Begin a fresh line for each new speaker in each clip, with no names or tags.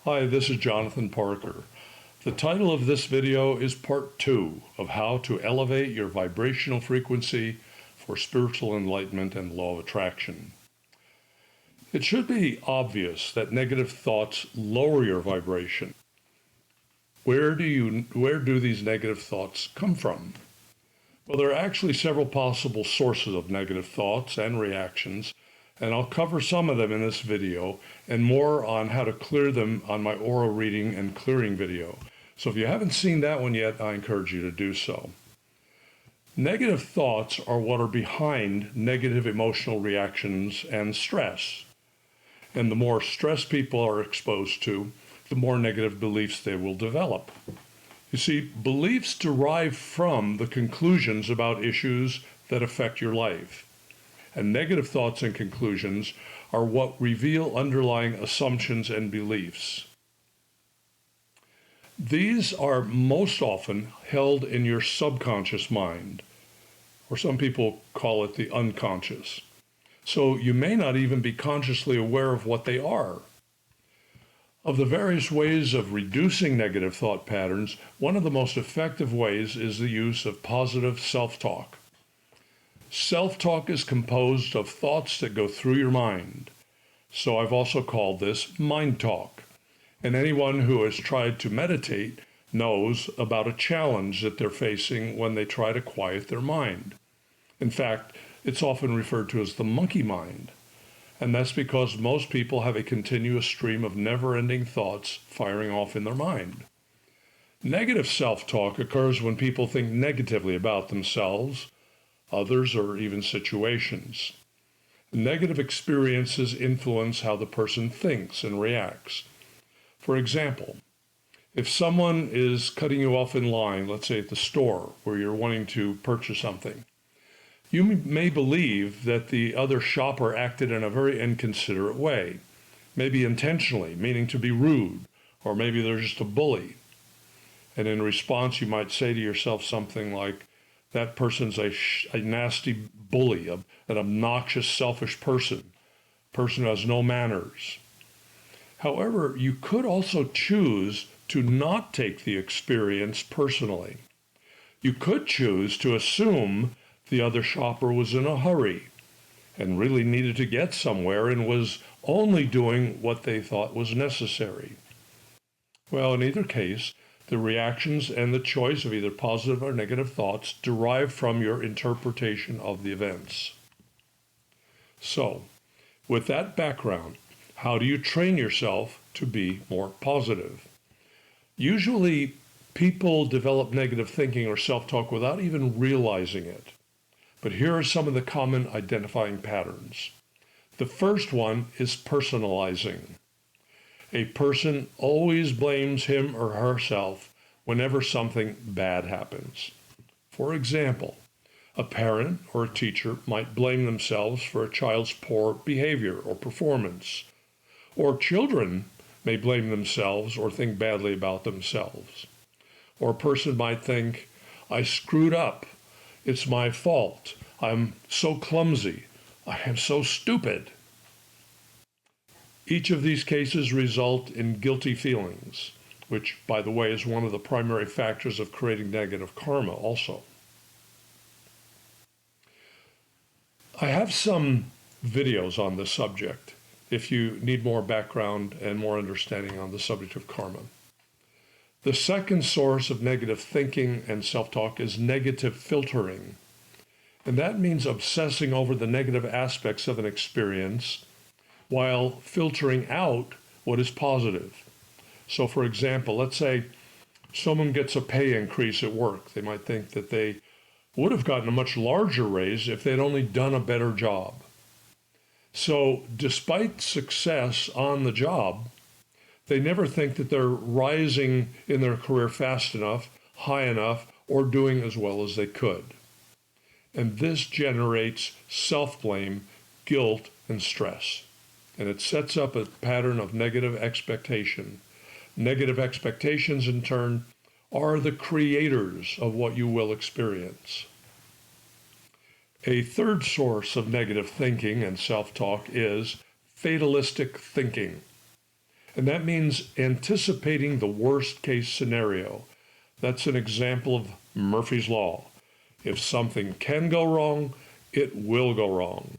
Hi, this is Jonathan Parker. The title of this video is part 2 of how to elevate your vibrational frequency for spiritual enlightenment and law of attraction. It should be obvious that negative thoughts lower your vibration. Where do these negative thoughts come from? Well, there are actually several possible sources of negative thoughts and reactions, and I'll cover some of them in this video and more on how to clear them on my aura reading and clearing video. So if you haven't seen that one yet, I encourage you to do so. Negative thoughts are what are behind negative emotional reactions and stress. And the more stress people are exposed to, the more negative beliefs they will develop. You see, beliefs derive from the conclusions about issues that affect your life. And negative thoughts and conclusions are what reveal underlying assumptions and beliefs. These are most often held in your subconscious mind, or some people call it the unconscious. So you may not even be consciously aware of what they are. Of the various ways of reducing negative thought patterns, one of the most effective ways is the use of positive self-talk. Self-talk is composed of thoughts that go through your mind. So I've also called this mind talk. And anyone who has tried to meditate knows about a challenge that they're facing when they try to quiet their mind. In fact, it's often referred to as the monkey mind. And that's because most people have a continuous stream of never-ending thoughts firing off in their mind. Negative self-talk occurs when people think negatively about themselves, others, or even situations. Negative experiences influence how the person thinks and reacts. For example, if someone is cutting you off in line, let's say at the store where you're wanting to purchase something, you may believe that the other shopper acted in a very inconsiderate way, maybe intentionally, meaning to be rude, or maybe they're just a bully. And in response, you might say to yourself something like, that person's a nasty bully, an obnoxious, selfish person who has no manners. However, you could also choose to not take the experience personally. You could choose to assume the other shopper was in a hurry and really needed to get somewhere and was only doing what they thought was necessary. Well, in either case, the reactions and the choice of either positive or negative thoughts derive from your interpretation of the events. So, with that background, how do you train yourself to be more positive? Usually, people develop negative thinking or self-talk without even realizing it. But here are some of the common identifying patterns. The first one is personalizing. A person always blames him or herself whenever something bad happens. For example, a parent or a teacher might blame themselves for a child's poor behavior or performance. Or children may blame themselves or think badly about themselves. Or a person might think, I screwed up. It's my fault. I'm so clumsy. I am so stupid. Each of these cases result in guilty feelings, which, by the way, is one of the primary factors of creating negative karma also. I have some videos on this subject if you need more background and more understanding on the subject of karma. The second source of negative thinking and self-talk is negative filtering. And that means obsessing over the negative aspects of an experience while filtering out what is positive. So for example, let's say someone gets a pay increase at work. They might think that they would have gotten a much larger raise if they'd only done a better job. So despite success on the job, they never think that they're rising in their career fast enough, high enough, or doing as well as they could. And this generates self-blame, guilt, and stress. And it sets up a pattern of negative expectation. Negative expectations, in turn, are the creators of what you will experience. A third source of negative thinking and self-talk is fatalistic thinking. And that means anticipating the worst case scenario. That's an example of Murphy's Law. If something can go wrong, it will go wrong.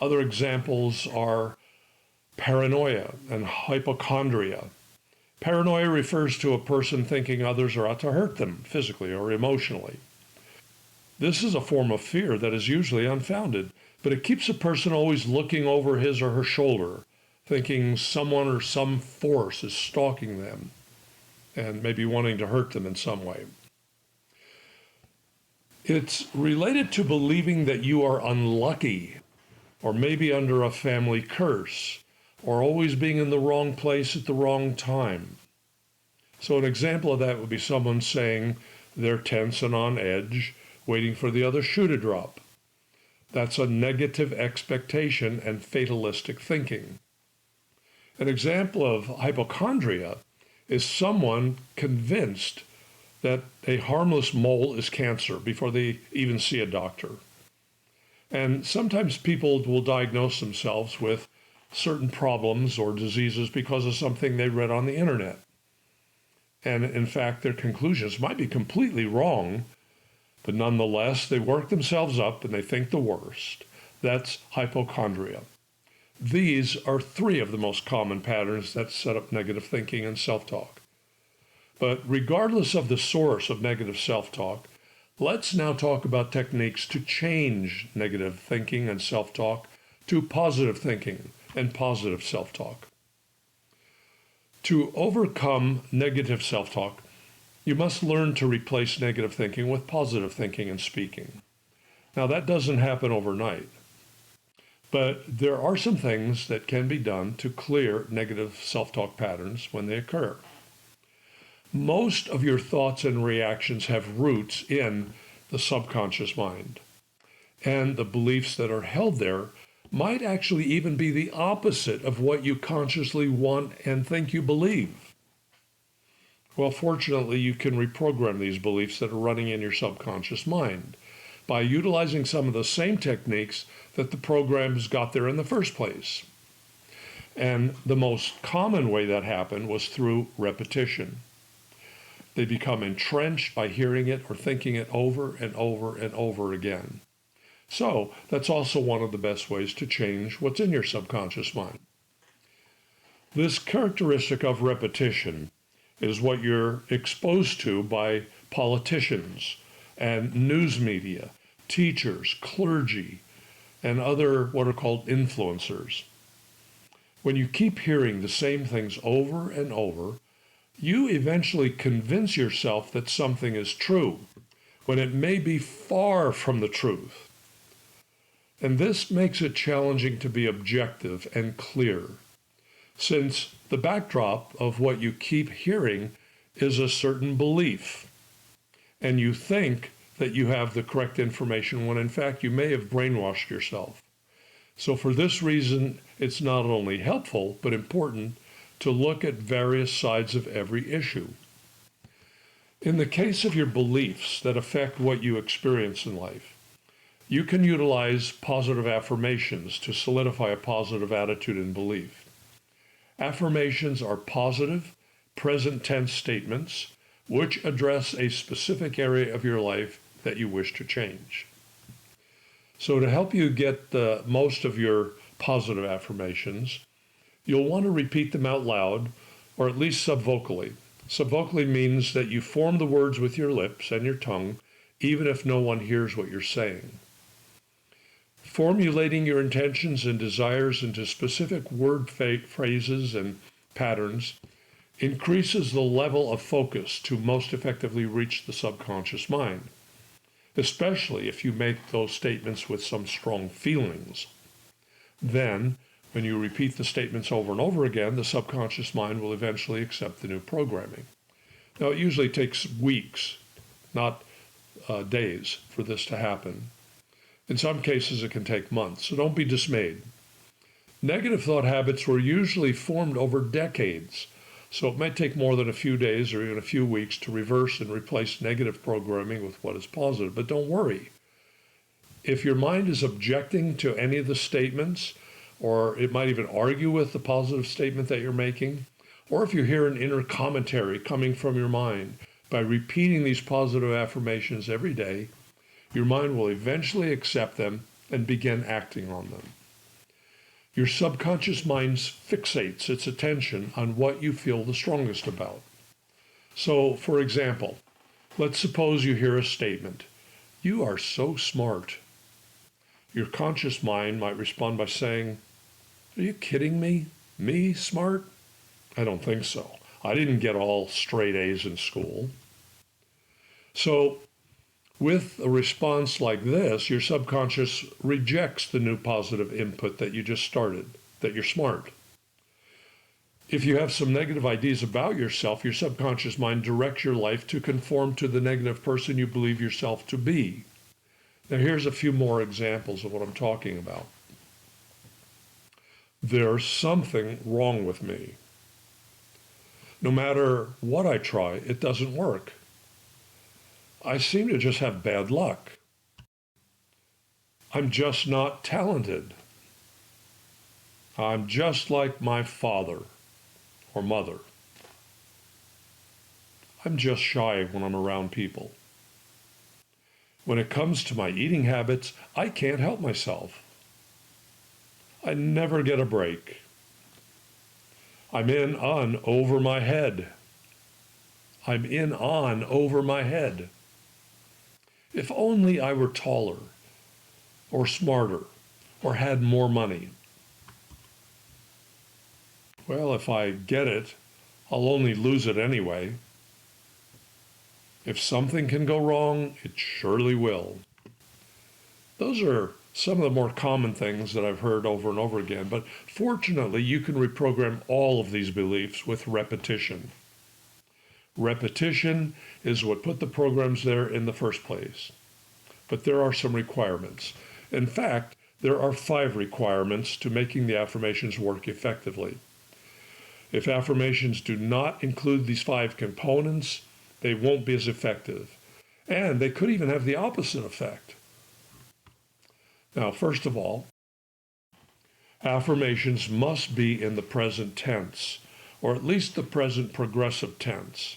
Other examples are paranoia and hypochondria. Paranoia refers to a person thinking others are out to hurt them physically or emotionally. This is a form of fear that is usually unfounded, but it keeps a person always looking over his or her shoulder, thinking someone or some force is stalking them and maybe wanting to hurt them in some way. It's related to believing that you are unlucky, or maybe under a family curse, or always being in the wrong place at the wrong time. So an example of that would be someone saying they're tense and on edge, waiting for the other shoe to drop. That's a negative expectation and fatalistic thinking. An example of hypochondria is someone convinced that a harmless mole is cancer before they even see a doctor. And sometimes people will diagnose themselves with certain problems or diseases because of something they read on the internet. And in fact, their conclusions might be completely wrong, but nonetheless, they work themselves up and they think the worst. That's hypochondria. These are three of the most common patterns that set up negative thinking and self-talk. But regardless of the source of negative self-talk, let's now talk about techniques to change negative thinking and self-talk to positive thinking and positive self-talk. To overcome negative self-talk, you must learn to replace negative thinking with positive thinking and speaking. Now, that doesn't happen overnight, but there are some things that can be done to clear negative self-talk patterns when they occur. Most of your thoughts and reactions have roots in the subconscious mind, and the beliefs that are held there might actually even be the opposite of what you consciously want and think you believe. Well, fortunately, you can reprogram these beliefs that are running in your subconscious mind by utilizing some of the same techniques that the programs got there in the first place. And the most common way that happened was through repetition. They become entrenched by hearing it or thinking it over and over and over again. So that's also one of the best ways to change what's in your subconscious mind. This characteristic of repetition is what you're exposed to by politicians and news media, teachers, clergy, and other what are called influencers. When you keep hearing the same things over and over, you eventually convince yourself that something is true, when it may be far from the truth. And this makes it challenging to be objective and clear, since the backdrop of what you keep hearing is a certain belief, and you think that you have the correct information when in fact you may have brainwashed yourself. So for this reason, it's not only helpful, but important to look at various sides of every issue. In the case of your beliefs that affect what you experience in life, you can utilize positive affirmations to solidify a positive attitude and belief. Affirmations are positive, present tense statements which address a specific area of your life that you wish to change. So to help you get the most of your positive affirmations, you'll want to repeat them out loud, or at least subvocally. Subvocally means that you form the words with your lips and your tongue, even if no one hears what you're saying. Formulating your intentions and desires into specific word phrases and patterns increases the level of focus to most effectively reach the subconscious mind, especially if you make those statements with some strong feelings. Then, when you repeat the statements over and over again, the subconscious mind will eventually accept the new programming. Now, it usually takes weeks, not days, for this to happen. In some cases, it can take months, so don't be dismayed. Negative thought habits were usually formed over decades, so it might take more than a few days or even a few weeks to reverse and replace negative programming with what is positive. But don't worry. If your mind is objecting to any of the statements, or it might even argue with the positive statement that you're making, or if you hear an inner commentary coming from your mind, by repeating these positive affirmations every day, your mind will eventually accept them and begin acting on them. Your subconscious mind fixates its attention on what you feel the strongest about. So, for example, let's suppose you hear a statement, "You are so smart." Your conscious mind might respond by saying, "Are you kidding me? Me smart? I don't think so. I didn't get all straight A's in school." So, with a response like this, your subconscious rejects the new positive input that you just started, that you're smart. If you have some negative ideas about yourself, your subconscious mind directs your life to conform to the negative person you believe yourself to be. Now, here's a few more examples of what I'm talking about. There's something wrong with me. No matter what I try, it doesn't work. I seem to just have bad luck. I'm just not talented. I'm just like my father or mother. I'm just shy when I'm around people. When it comes to my eating habits, I can't help myself. I never get a break. I'm in on over my head. I'm in on over my head. If only I were taller or smarter or had more money. Well, if I get it, I'll only lose it anyway. If something can go wrong, it surely will. Those are some of the more common things that I've heard over and over again, but fortunately, you can reprogram all of these beliefs with repetition. Repetition is what put the programs there in the first place. But there are some requirements. In fact, there are 5 requirements to making the affirmations work effectively. If affirmations do not include these 5 components, they won't be as effective. And they could even have the opposite effect. Now, first of all, affirmations must be in the present tense, or at least the present progressive tense.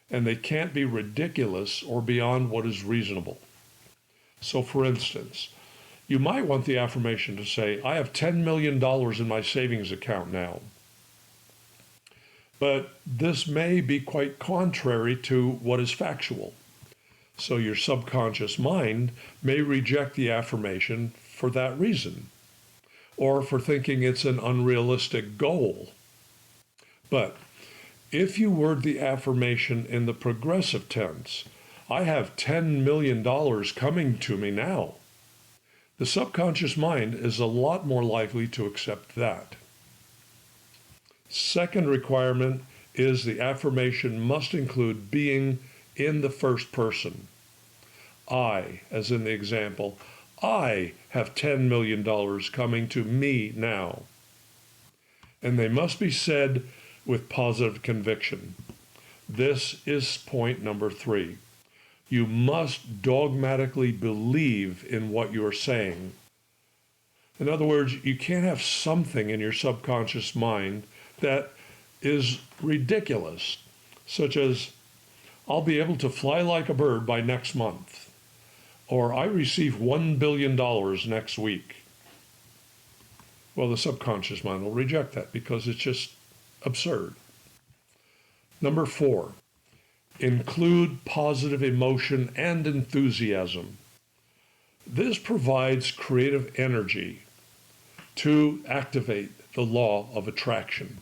And they can't be ridiculous or beyond what is reasonable. So, for instance, you might want the affirmation to say, "I have $10 million in my savings account now." But this may be quite contrary to what is factual. So your subconscious mind may reject the affirmation for that reason, or for thinking it's an unrealistic goal. But if you word the affirmation in the progressive tense, "I have $10 million coming to me now," the subconscious mind is a lot more likely to accept that. Second requirement is the affirmation must include being in the first person. I, as in the example, "I have $10 million coming to me now." And they must be said with positive conviction. This is point number 3. You must dogmatically believe in what you are saying. In other words, you can't have something in your subconscious mind that is ridiculous, such as, "I'll be able to fly like a bird by next month," or "I receive $1 billion next week." Well, the subconscious mind will reject that because it's just absurd. Number 4, include positive emotion and enthusiasm. This provides creative energy to activate the law of attraction.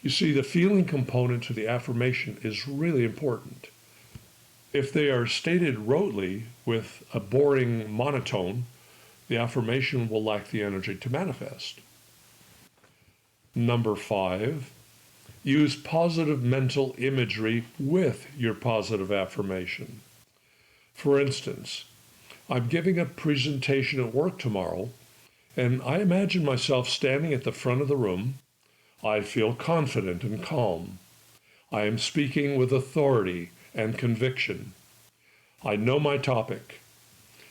You see, the feeling component to the affirmation is really important. If they are stated rotely with a boring monotone, the affirmation will lack the energy to manifest. Number 5, use positive mental imagery with your positive affirmation. For instance, I'm giving a presentation at work tomorrow, and I imagine myself standing at the front of the room. I feel confident and calm. I am speaking with authority and conviction. I know my topic.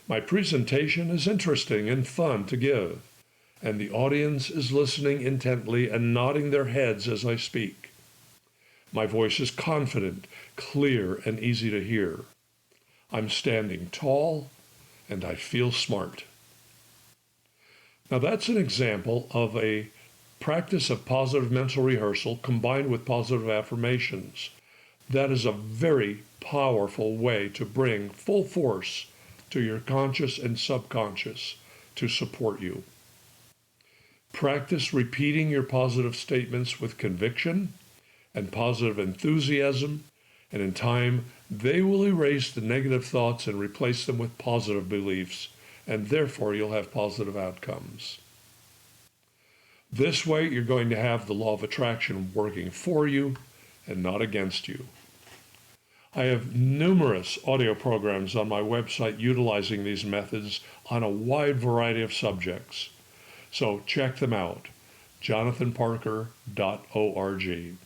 My presentation is interesting and fun to give, and the audience is listening intently and nodding their heads as I speak. My voice is confident, clear, and easy to hear. I'm standing tall, and I feel smart. Now that's an example of a practice of positive mental rehearsal combined with positive affirmations. That is a very powerful way to bring full force to your conscious and subconscious to support you. Practice repeating your positive statements with conviction and positive enthusiasm, and in time, they will erase the negative thoughts and replace them with positive beliefs, and therefore you'll have positive outcomes. This way, you're going to have the law of attraction working for you and not against you. I have numerous audio programs on my website utilizing these methods on a wide variety of subjects. So check them out, jonathanparker.org.